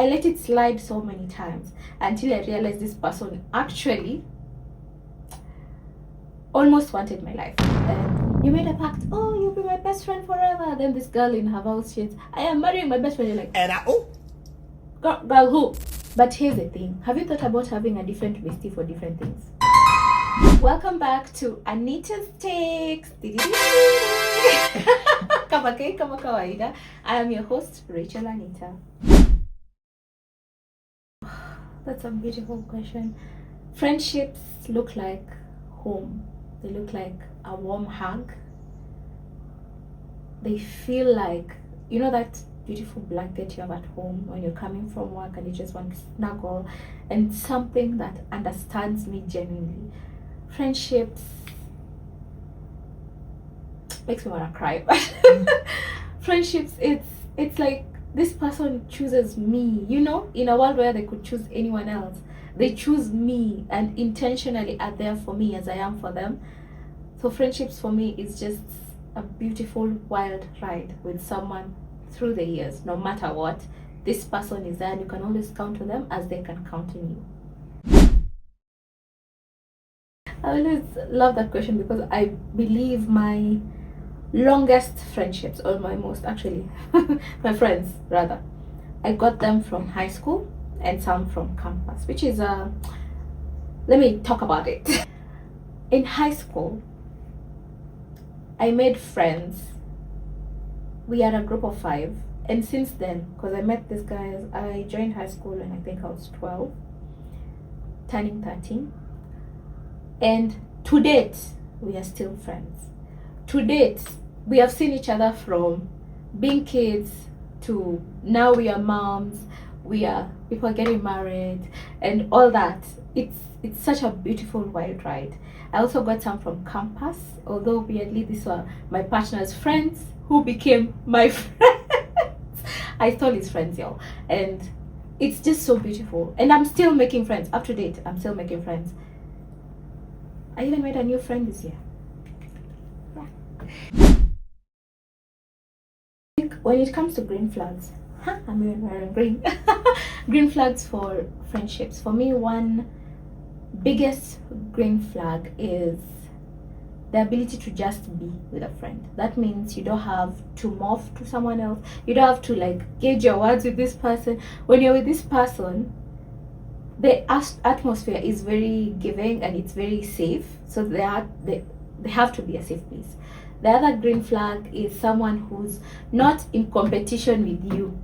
I let it slide so many times until I realized this person actually almost wanted my life. And you made a pact, oh, you'll be my best friend forever. Then this girl in her house, she's, I am marrying my best friend. You're like, And girl who? But here's the thing, have you thought about having a different bestie for different things? Welcome back to Anita's Takes. Kama kawaida. I am your host, Rachel Anita. That's a beautiful question. Friendships look like home. They look like a warm hug. They feel like, you know, that beautiful blanket you have at home when you're coming from work and you just want to snuggle, and something that understands me genuinely. Friendships makes me want to cry, but friendships, it's like this person chooses me, you know, in a world where they could choose anyone else. They choose me and intentionally are there for me as I am for them. So friendships for me is just a beautiful wild ride with someone through the years. No matter what, this person is there and you can always count on them as they can count on you. I always love that question because I believe my longest friendships, or my most actually, my friends rather, I got them from high school and some from campus, which is let me talk about it. In high school, I made friends. We are a group of 5, and since then, because I met these guys, I joined high school when I think I was 12, turning 13, and to date we are still friends. To date we have seen each other from being kids to now we are moms, we are people getting married and all that. It's such a beautiful wild ride. I also got some from campus, although weirdly these were my partner's friends who became my friends. I stole his friends, y'all, and it's just so beautiful. And I'm still making friends up to date. I'm still making friends. I even made a new friend this year. When it comes to green flags, I'm even wearing green. Green flags for friendships. For me, one biggest green flag is the ability to just be with a friend. That means you don't have to morph to someone else. You don't have to like gauge your words with this person. When you're with this person, the atmosphere is very giving and it's very safe. So they have to be a safe place. The other green flag is someone who's not in competition with you.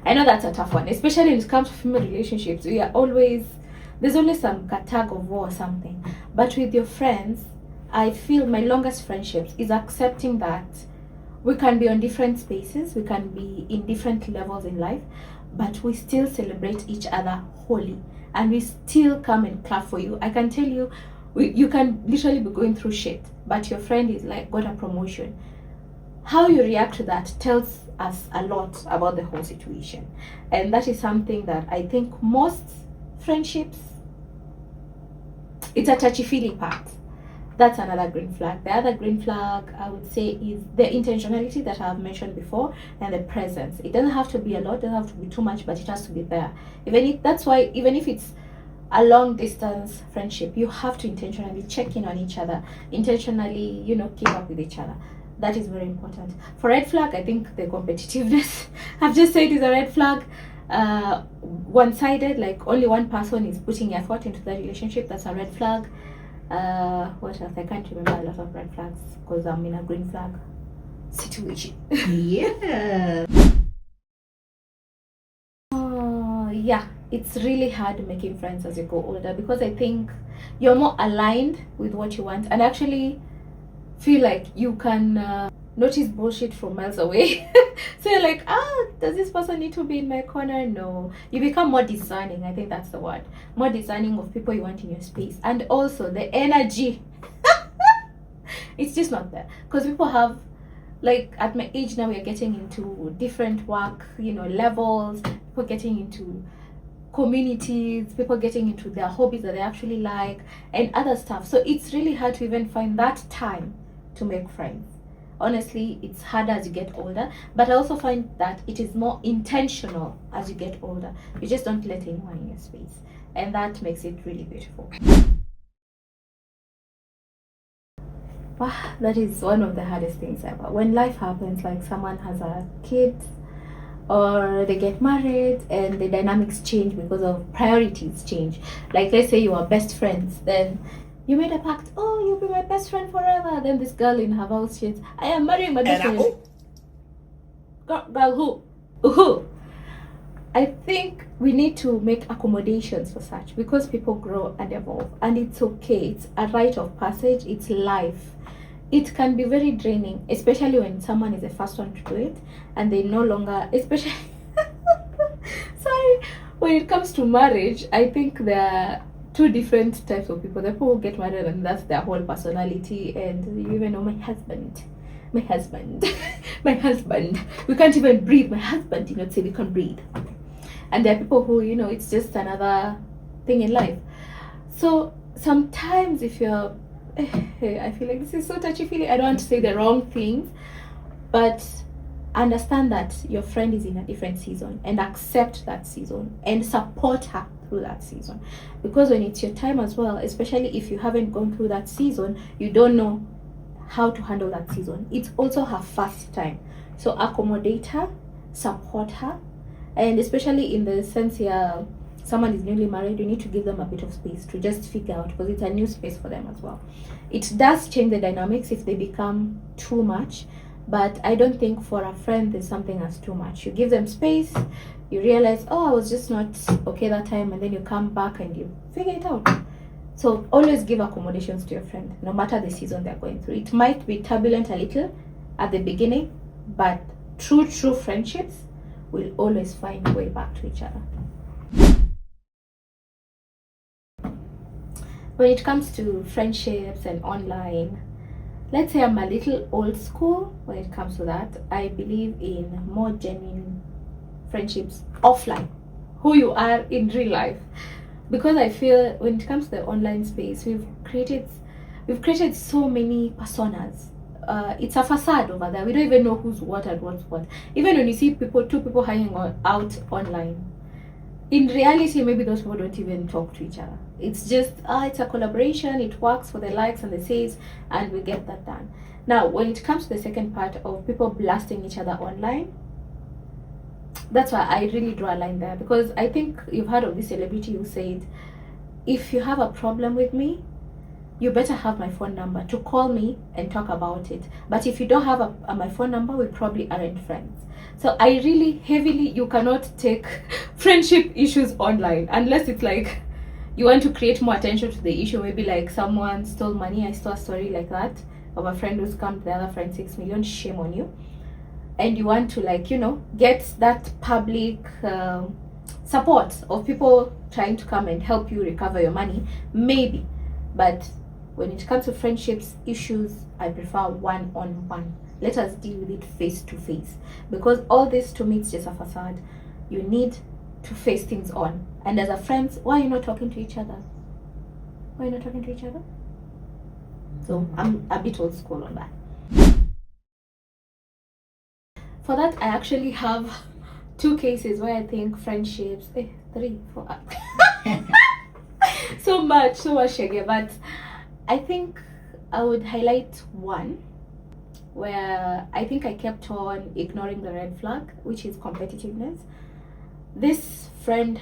I know that's a tough one, especially when it comes to female relationships. There's always some tug of war or something. But with your friends, I feel my longest friendships is accepting that we can be on different spaces, we can be in different levels in life, but we still celebrate each other wholly, and we still come and clap for you. I can tell you, you can literally be going through shit, but your friend is like got a promotion. How you react to that tells us a lot about the whole situation, and that is something that I think most friendships, it's a touchy-feely part. That's another green flag. The other green flag I would say is the intentionality that I've mentioned before, and the presence. It doesn't have to be a lot, doesn't have to be too much, but it has to be there. That's why even if it's a long distance friendship, you have to intentionally check in on each other, intentionally, keep up with each other. That is very important. For red flag, I think the competitiveness I've just said is a red flag. One-sided, like only one person is putting effort into the relationship, that's a red flag. What else? I can't remember a lot of red flags because I'm in a green flag situation. yeah. Yeah, it's really hard making friends as you go older because I think you're more aligned with what you want and actually feel like you can notice bullshit from miles away. So you're like, does this person need to be in my corner? No. You become more discerning. I think that's the word. More discerning of people you want in your space. And also the energy. It's just not there. Because people have, like at my age now, we're getting into different work, levels. People getting into communities, people getting into their hobbies that they actually like, and other stuff. So it's really hard to even find that time to make friends. Honestly, it's harder as you get older, but I also find that it is more intentional as you get older. You just don't let anyone in your space, and that makes it really beautiful. Wow, that is one of the hardest things ever. When life happens, like someone has a kid or they get married and the dynamics change because of priorities change. Like, let's say you are best friends, then you made a pact, oh, you'll be my best friend forever. Then this girl in her house says, I am marrying my best friend. Girl who? I think we need to make accommodations for such, because people grow and evolve, and it's okay. It's a rite of passage. It's life. It can be very draining, especially when someone is the first one to do it and they no longer, especially sorry, when it comes to marriage, I think there are two different types of people. The people who get married and that's their whole personality, and you even know my husband my husband we can't even breathe. My husband did not say we can't breathe. And there are people who, it's just another thing in life. So sometimes if you're I feel like this is so touchy-feely. I don't want to say the wrong things, but understand that your friend is in a different season and accept that season and support her through that season. Because when it's your time as well, especially if you haven't gone through that season, you don't know how to handle that season. It's also her first time. So accommodate her, support her, and especially in the sense here, someone is newly married, you need to give them a bit of space to just figure out, because it's a new space for them as well. It does change the dynamics if they become too much, but I don't think for a friend there's something as too much. You give them space, you realize, oh, I was just not okay that time, and then you come back and you figure it out. So always give accommodations to your friend, no matter the season they're going through. It might be turbulent a little at the beginning, but true friendships will always find a way back to each other. When it comes to friendships and online, let's say I'm a little old school when it comes to that. I believe in more genuine friendships offline, who you are in real life, because I feel when it comes to the online space, we've created so many personas. It's a facade over there. We don't even know who's what and what's what. Even when you see two people hanging out online, in reality, maybe those people don't even talk to each other. It's just, it's a collaboration, it works for the likes and the saves, and we get that done. Now, when it comes to the second part of people blasting each other online, that's why I really draw a line there, because I think you've heard of this celebrity who said, if you have a problem with me, you better have my phone number to call me and talk about it. But if you don't have my phone number, we probably aren't friends. So I really heavily, you cannot take friendship issues online unless it's like you want to create more attention to the issue. Maybe like someone stole money. I saw a story like that of a friend who scammed the other friend 6 million. Shame on you. And you want to get that public support of people trying to come and help you recover your money, maybe. But when it comes to friendships issues, I prefer one-on-one. Let us deal with it face to face, because all this to me is just a facade. You need to face things on. And as a friends, why are you not talking to each other? So I'm a bit old school on that. For that, I actually have 2 cases where I think friendships, 3, 4, so much shege, but I think I would highlight one where I think I kept on ignoring the red flag, which is competitiveness. This friend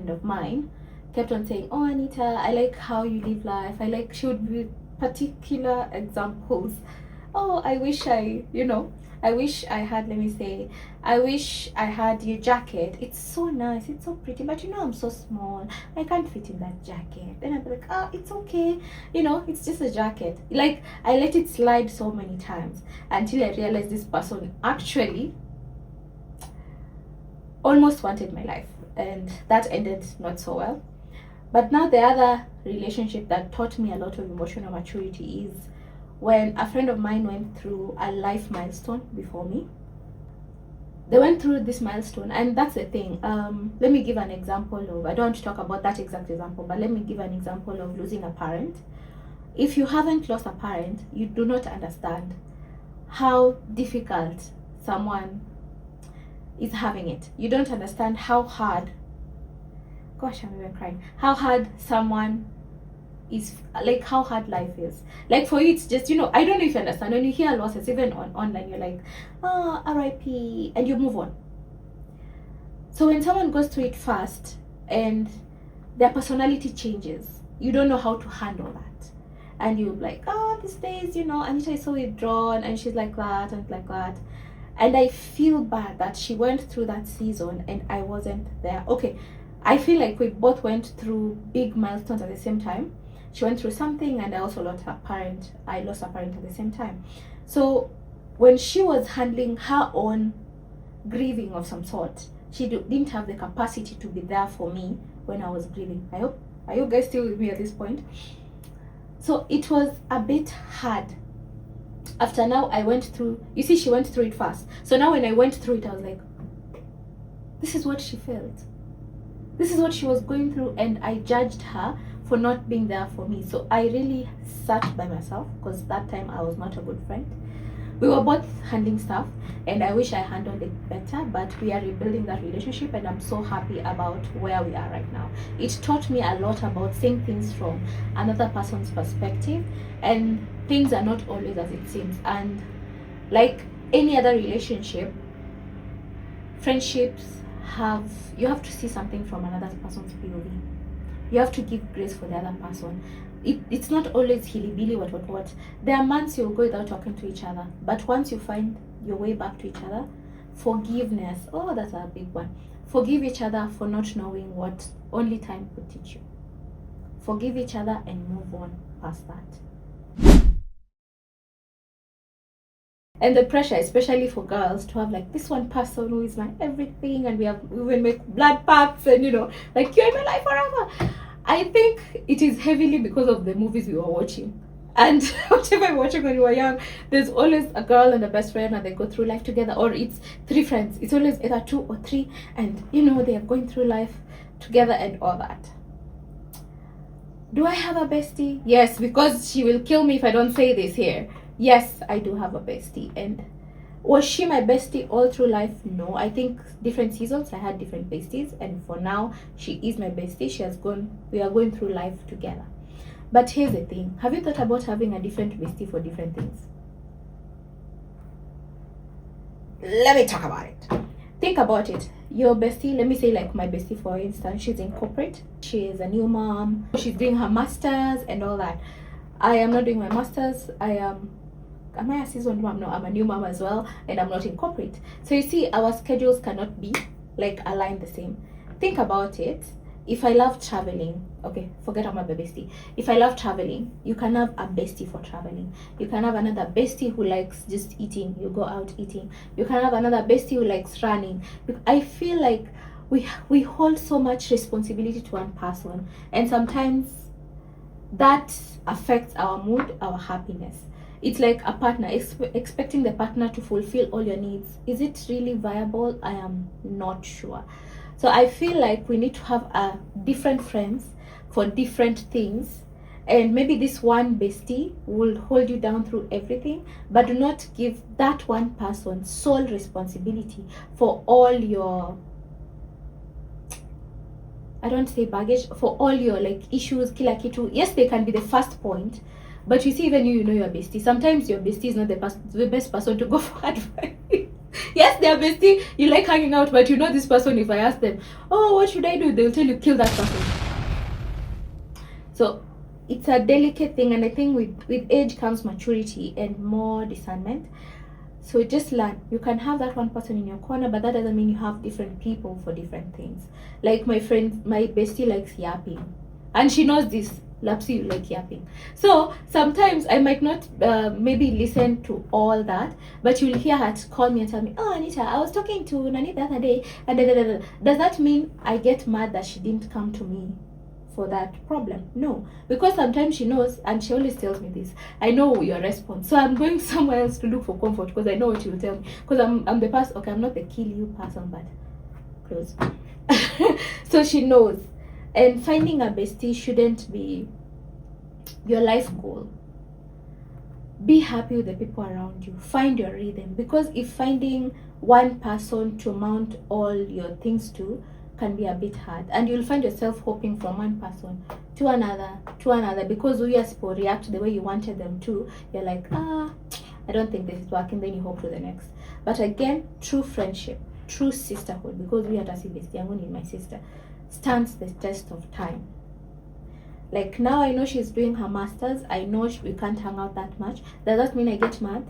of mine kept on saying, oh, Anita, I like how you live life. She would be particular examples. Oh, I wish I had, I wish I had your jacket. It's so nice, it's so pretty, but I'm so small. I can't fit in that jacket. Then I'd be like, it's okay. It's just a jacket. Like, I let it slide so many times until I realized this person actually almost wanted my life. And that ended not so well. But now the other relationship that taught me a lot of emotional maturity is when a friend of mine went through a life milestone before me. They went through this milestone, and that's the thing. Let me give an example of, I don't want to talk about that exact example, but let me give an example of losing a parent. If you haven't lost a parent, you do not understand how difficult someone is having it. You don't understand how hard, gosh, I'm even crying, how hard someone is, like how hard life is. Like for you, it's just, I don't know if you understand, when you hear losses, even online, you're like, oh, RIP, and you move on. So when someone goes through it fast and their personality changes, you don't know how to handle that. And you're like, oh, these days, Anita is so withdrawn and she's like that and like that. And I feel bad that she went through that season and I wasn't there. Okay, I feel like we both went through big milestones at the same time. She went through something and I also lost a parent. I lost a parent at the same time. So when she was handling her own grieving of some sort, she didn't have the capacity to be there for me when I was grieving. Are you guys still with me at this point? So it was a bit hard. After now I went through, you see, she went through it fast. So now when I went through it, I was like, this is what she felt. This is what she was going through, and I judged her for not being there for me. So I really sat by myself, because that time I was not a good friend. We were both handling stuff, and I wish I handled it better, but we are rebuilding that relationship, and I'm so happy about where we are right now. It taught me a lot about seeing things from another person's perspective, and things are not always as it seems. And like any other relationship, friendships you have to see something from another person's POV. You have to give grace for the other person. It's not always hilly-billy, what. There are months you'll go without talking to each other, but once you find your way back to each other, forgiveness, oh, that's a big one. Forgive each other for not knowing what only time could teach you. Forgive each other and move on past that. And the pressure, especially for girls, to have like this one person who is my everything, and we will make blood pacts, and like, you're in my life forever. I think it is heavily because of the movies we were watching. And whatever we were watching when we were young, there's always a girl and a best friend, and they go through life together, or it's three friends. It's always either two or three, and they are going through life together and all that. Do I have a bestie? Yes, because she will kill me if I don't say this here. Yes, I do have a bestie. And was she my bestie all through life? No. I think different seasons I had different besties, and for now she is my bestie. We are going through life together. But here's the thing, have you thought about having a different bestie for different things? Let me talk about it. Think about it. Your bestie, let me say like my bestie for instance, she's in corporate, she is a new mom, she's doing her masters and all that. I am not doing my masters. Am I a seasoned mom? No, I'm a new mom as well, and I'm not in corporate. So you see, our schedules cannot be like aligned the same. Think about it. If I love traveling, okay, forget about my bestie. If I love traveling, you can have a bestie for traveling. You can have another bestie who likes just eating. You go out eating. You can have another bestie who likes running. I feel like we hold so much responsibility to one person, and sometimes that affects our mood, our happiness. It's like a partner, expecting the partner to fulfill all your needs. Is it really viable? I am not sure. So I feel like we need to have different friends for different things, and maybe this one bestie will hold you down through everything, but do not give that one person sole responsibility for all your, I don't say baggage, for all your like issues, kila kitu. Yes, they can be the first point, but you see, even you know your bestie. Sometimes your bestie is not the best person to go for advice. Yes, they are bestie, you like hanging out, but this person, if I ask them, oh, what should I do? They'll tell you, kill that person. So it's a delicate thing, and I think with age comes maturity and more discernment. So just learn. You can have that one person in your corner, but that doesn't mean you have different people for different things. Like my bestie likes yapping, and she knows this. Lapsi, you like yapping. So sometimes I might not maybe listen to all that, but you'll hear her call me and tell me, oh, Anita, I was talking to Nani the other day, and Does that mean I get mad that she didn't come to me for that problem? No, because sometimes she knows, and she always tells me this, I know your response, so I'm going somewhere else to look for comfort, because I know what she will tell me, because I'm the person. Okay, I'm not the kill you person, but close. So she knows. And finding a bestie shouldn't be your life goal. be happy with the people around you. Find your rhythm, because if finding one person to mount all your things to can be a bit hard, and you'll find yourself hopping from one person to another, because we as people react the way you wanted them to. You're like, I don't think this is working, then you hope to the next. But again, true friendship, true sisterhood, because we are best young my sister, stands the test of time. Like now I know she's doing her masters, I know we can't hang out that much. Does that mean I get mad?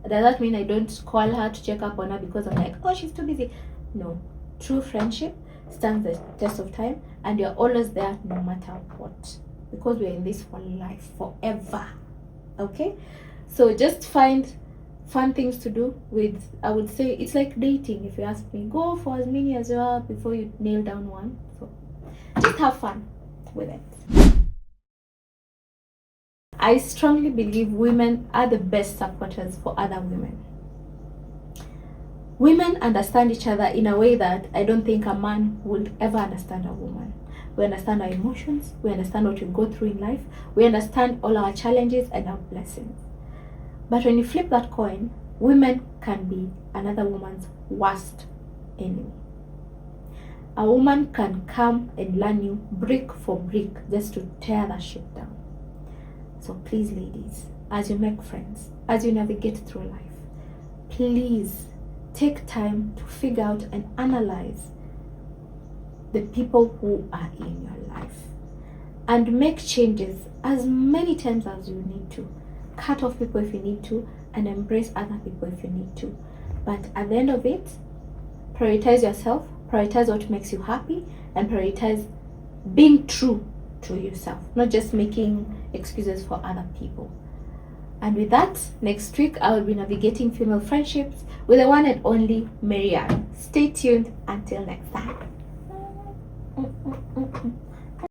Does that mean I don't call her to check up on her because I'm like, oh, she's too busy? No. True friendship stands the test of time, and you're always there no matter what, because we're in this for life, forever. Okay? So just find fun things to do with, I would say it's like dating. If you ask me, go for as many as you are before you nail down one. So just have fun with it. I strongly believe women are the best supporters for other women. Women understand each other in a way that I don't think a man would ever understand a woman. We understand our emotions, we understand what we go through in life, we understand all our challenges and our blessings. But when you flip that coin, women can be another woman's worst enemy. A woman can come and learn you brick for brick just to tear the ship down. So please, ladies, as you make friends, as you navigate through life, please take time to figure out and analyze the people who are in your life, and make changes as many times as you need to. Cut off people if you need to, and embrace other people if you need to. But at the end of it, prioritize yourself, prioritize what makes you happy, and prioritize being true to yourself, not just making excuses for other people. And with that, next week I will be navigating female friendships with the one and only Marianne. Stay tuned until next time.